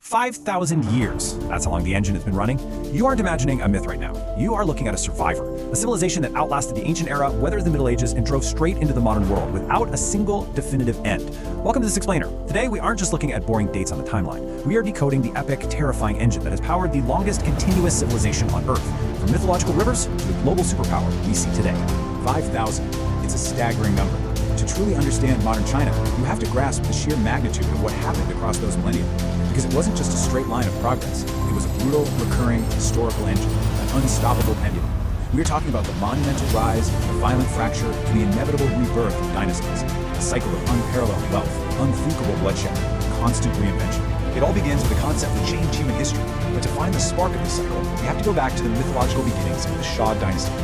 5,000 years. That's how long the engine has been running. You aren't imagining a myth right now. You are looking at a survivor, a civilization that outlasted the ancient era, weathered the Middle Ages, and drove straight into the modern world without a single definitive end. Welcome to This Explainer. Today, we aren't just looking at boring dates on the timeline. We are decoding the epic, terrifying engine that has powered the longest continuous civilization on Earth, from mythological rivers to the global superpower we see today. 5,000. It's a staggering number. To truly understand modern China, you have to grasp the sheer magnitude of what happened across those millennia. Because it wasn't just a straight line of progress, it was a brutal, recurring, historical engine, an unstoppable pendulum. We are talking about the monumental rise, the violent fracture, and the inevitable rebirth of dynasties, a cycle of unparalleled wealth, unthinkable bloodshed, constant reinvention. It all begins with a concept that changed human history, but to find the spark of this cycle, we have to go back to the mythological beginnings of the Shah dynasty.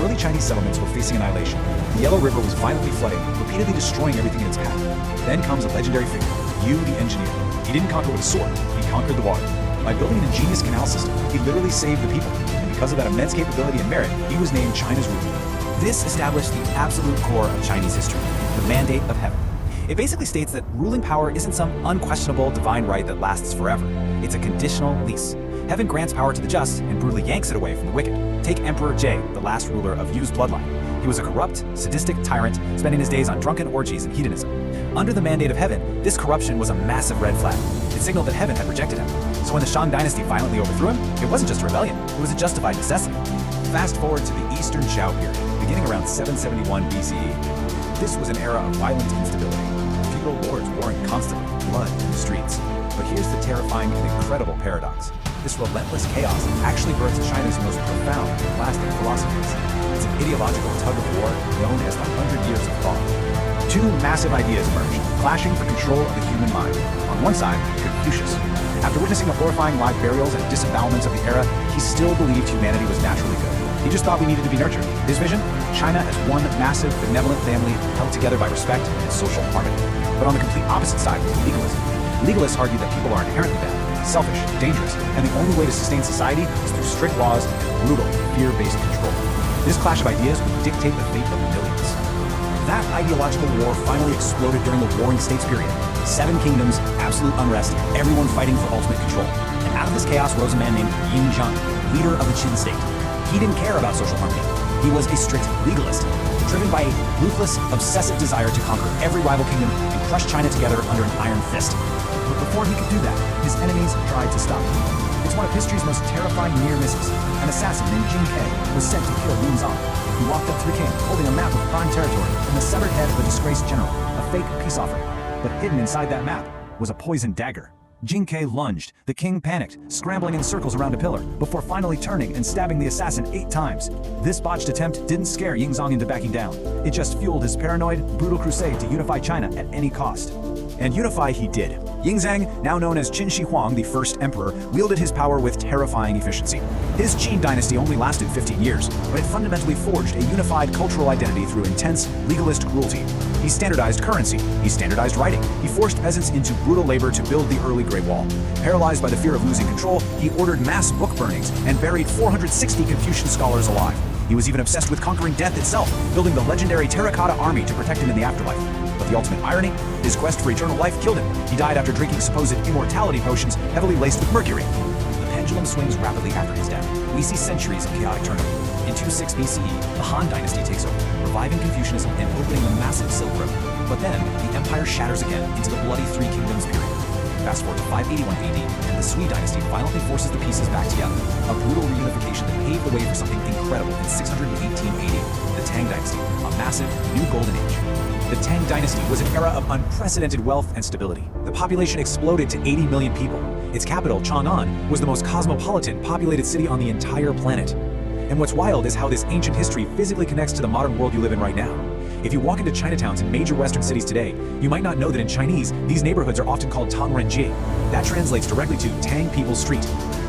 Early Chinese settlements were facing annihilation. The Yellow River was violently flooding, repeatedly destroying everything in its path. Then comes a legendary figure, Yu the engineer. He didn't conquer with a sword, he conquered the water. By building an ingenious canal system, he literally saved the people. And because of that immense capability and merit, he was named China's ruler. This established the absolute core of Chinese history, the Mandate of Heaven. It basically states that ruling power isn't some unquestionable divine right that lasts forever. It's a conditional lease. Heaven grants power to the just and brutally yanks it away from the wicked. Take Emperor Jie, the last ruler of Yu's bloodline. He was a corrupt, sadistic tyrant, spending his days on drunken orgies and hedonism. Under the Mandate of Heaven, this corruption was a massive red flag. It signaled that Heaven had rejected him. So when the Shang dynasty violently overthrew him, it wasn't just a rebellion, it was a justified necessity. Fast forward to the Eastern Zhao period, beginning around 771 BCE. This was an era of violent instability. Feudal lords warring constantly, blood in the streets. But here's the terrifying and incredible paradox. This relentless chaos actually birthed China's most profound and lasting philosophies. It's an ideological tug-of-war known as the 100 Years of Thought. Two massive ideas emerged, clashing for control of the human mind. On one side, Confucius. After witnessing the horrifying live burials and disembowelments of the era, he still believed humanity was naturally good. He just thought we needed to be nurtured. His vision? China as one massive, benevolent family held together by respect and social harmony. But on the complete opposite side was legalism. Legalists argued that people are inherently bad, selfish, dangerous, and the only way to sustain society is through strict laws and brutal, fear-based control. This clash of ideas would dictate the fate of millions. That ideological war finally exploded during the Warring States period. 7 kingdoms, absolute unrest, everyone fighting for ultimate control. And out of this chaos rose a man named Yin Zhang, leader of the Qin state. He didn't care about social harmony. He was a strict legalist, driven by a ruthless, obsessive desire to conquer every rival kingdom and crush China together under an iron fist. But before he could do that, his enemies tried to stop him. It's one of history's most terrifying near misses. An assassin named Jin Kai was sent to kill Yin Zhang. He walked up to the king, holding a map of prime territory and the severed head of a disgraced general, a fake peace offering. But hidden inside that map was a poisoned dagger. Jin Kai lunged. The king panicked, scrambling in circles around a pillar, before finally turning and stabbing the assassin 8 times. This botched attempt didn't scare Yin Zhang into backing down. It just fueled his paranoid, brutal crusade to unify China at any cost. And unify he did. Yingzhang, now known as Qin Shi Huang, the first emperor, wielded his power with terrifying efficiency. His Qin dynasty only lasted 15 years, but it fundamentally forged a unified cultural identity through intense, legalist cruelty. He standardized currency, he standardized writing, he forced peasants into brutal labor to build the early Great Wall. Paralyzed by the fear of losing control, he ordered mass book burnings and buried 460 Confucian scholars alive. He was even obsessed with conquering death itself, building the legendary terracotta army to protect him in the afterlife. But the ultimate irony? His quest for eternal life killed him. He died after drinking supposed immortality potions heavily laced with mercury. The pendulum swings rapidly after his death. We see centuries of chaotic turnover. In 26 BCE, the Han dynasty takes over, reviving Confucianism and opening the massive Silk Road. But then, the empire shatters again into the bloody Three Kingdoms period. Fast forward to 581 AD, and the Sui dynasty violently forces the pieces back together. A brutal reunification that paved the way for something incredible in 618 AD, the Tang dynasty, a massive, new golden age. The Tang dynasty was an era of unprecedented wealth and stability. The population exploded to 80 million people. Its capital, Chang'an, was the most cosmopolitan, populated city on the entire planet. And what's wild is how this ancient history physically connects to the modern world you live in right now. If you walk into Chinatowns in major Western cities today, you might not know that in Chinese, these neighborhoods are often called Tangrenji. That translates directly to Tang People's Street.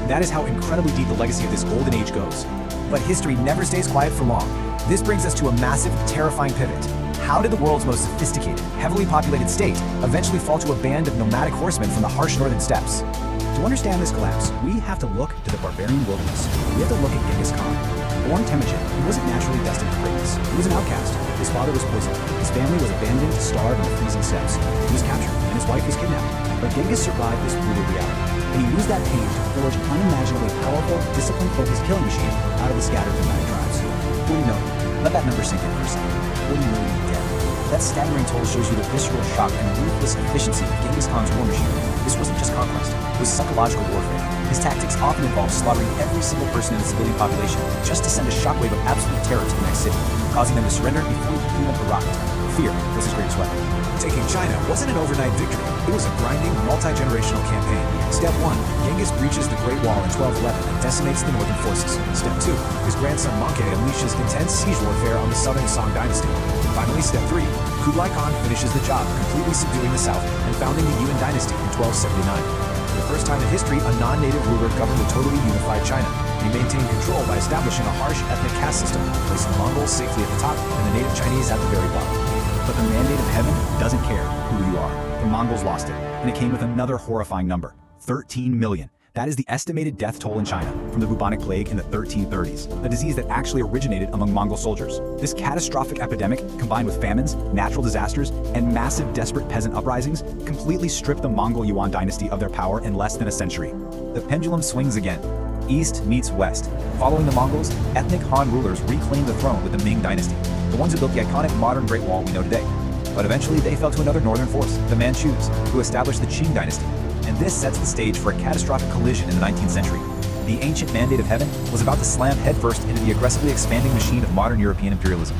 That is how incredibly deep the legacy of this golden age goes. But history never stays quiet for long. This brings us to a massive, terrifying pivot. How did the world's most sophisticated, heavily populated state eventually fall to a band of nomadic horsemen from the harsh northern steppes? To understand this collapse, we have to look to the barbarian wilderness. We have to look at Genghis Khan. Born Temujin, he wasn't naturally destined for greatness. He was an outcast. His father was poisoned. His family was abandoned to starve in the freezing steppes. He was captured, and his wife was kidnapped. But Genghis survived this brutal reality, and he used that pain to forge an unimaginably powerful, discipline-focused killing machine out of the scattered nomadic tribes. 40 million. Let that number sink in for a second. 40 million dead. That staggering toll shows you the visceral shock and ruthless efficiency of Genghis Khan's war machine. This wasn't just conquest, it was psychological warfare. His tactics often involved slaughtering every single person in the civilian population just to send a shockwave of absolute terror to the next city, causing them to surrender before he could even a rocket. Fear was his greatest weapon. Taking China wasn't an overnight victory. It was a grinding, multi-generational campaign. Step 1. Genghis breaches the Great Wall in 1211 and decimates the northern forces. Step 2. His grandson Mongke unleashes intense siege warfare on the southern Song dynasty. Finally, Step 3. Kublai Khan finishes the job, completely subduing the south and founding the Yuan dynasty in 1279. For the first time in history, a non-native ruler governed a totally unified China. He maintained control by establishing a harsh ethnic caste system, placing the Mongols safely at the top and the native Chinese at the very bottom. But the mandate of heaven doesn't care who you are. The Mongols lost it, and it came with another horrifying number, 13 million. That is the estimated death toll in China from the bubonic plague in the 1330s, a disease that actually originated among Mongol soldiers. This catastrophic epidemic, combined with famines, natural disasters, and massive desperate peasant uprisings, completely stripped the Mongol Yuan dynasty of their power in less than a century. The pendulum swings again. East meets west. Following the Mongols, ethnic Han rulers reclaimed the throne with the Ming dynasty, the ones who built the iconic modern Great Wall we know today. But eventually they fell to another northern force, the Manchus, who established the Qing dynasty. And this sets the stage for a catastrophic collision in the 19th century. The ancient mandate of heaven was about to slam headfirst into the aggressively expanding machine of modern European imperialism.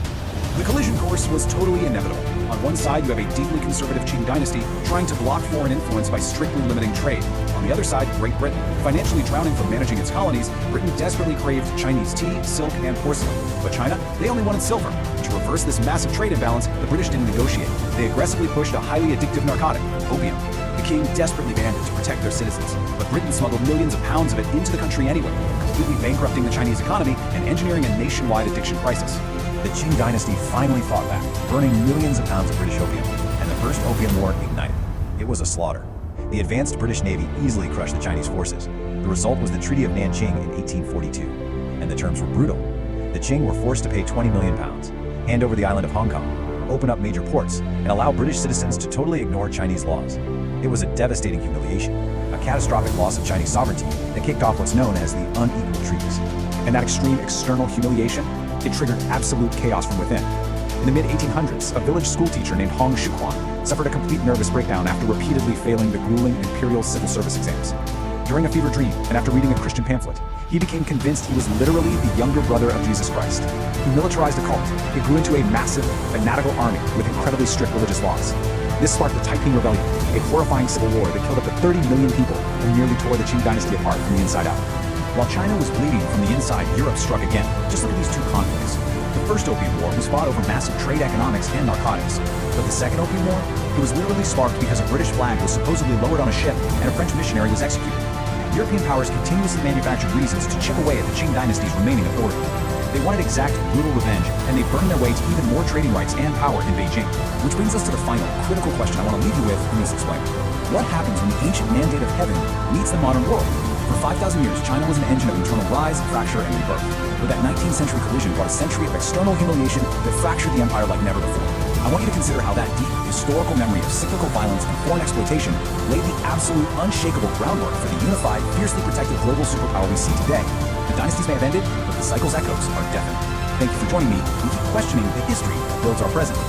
The collision course was totally inevitable. On one side, you have a deeply conservative Qing dynasty trying to block foreign influence by strictly limiting trade. On the other side, Great Britain. Financially drowning from managing its colonies, Britain desperately craved Chinese tea, silk, and porcelain. But China, they only wanted silver. To reverse this massive trade imbalance, the British didn't negotiate. They aggressively pushed a highly addictive narcotic, opium. The king desperately banned it to protect their citizens, but Britain smuggled millions of pounds of it into the country anyway, completely bankrupting the Chinese economy and engineering a nationwide addiction crisis. The Qing dynasty finally fought back, burning millions of pounds of British opium, and the First Opium War ignited. It was a slaughter. The advanced British Navy easily crushed the Chinese forces. The result was the Treaty of Nanjing in 1842, and the terms were brutal. The Qing were forced to pay 20 million pounds, hand over the island of Hong Kong, open up major ports, and allow British citizens to totally ignore Chinese laws. It was a devastating humiliation, a catastrophic loss of Chinese sovereignty that kicked off what's known as the unequal treaties. And that extreme external humiliation, it triggered absolute chaos from within. In the mid-1800s, a village schoolteacher named Hong Xiuquan suffered a complete nervous breakdown after repeatedly failing the grueling imperial civil service exams. During a fever dream, and after reading a Christian pamphlet, he became convinced he was literally the younger brother of Jesus Christ. He militarized a cult. It grew into a massive, fanatical army with incredibly strict religious laws. This sparked the Taiping Rebellion, a horrifying civil war that killed up to 30 million people and nearly tore the Qing dynasty apart from the inside out. While China was bleeding from the inside, Europe struck again. Just look at these two conflicts. The First Opium War was fought over massive trade economics and narcotics. But the Second Opium War, it was literally sparked because a British flag was supposedly lowered on a ship and a French missionary was executed. European powers continuously manufactured reasons to chip away at the Qing dynasty's remaining authority. They wanted exact, brutal revenge, and they burned their way to even more trading rights and power in Beijing. Which brings us to the final, critical question I want to leave you with in this explainer. What happens when the ancient mandate of heaven meets the modern world? For 5,000 years, China was an engine of internal rise, fracture, and rebirth. But that 19th century collision brought a century of external humiliation that fractured the empire like never before. I want you to consider how that deep, historical memory of cyclical violence and foreign exploitation laid the absolute, unshakable groundwork for the unified, fiercely protected global superpower we see today. The dynasties may have ended, but the cycle's echoes are deafening. Thank you for joining me and keep questioning the history that builds our present.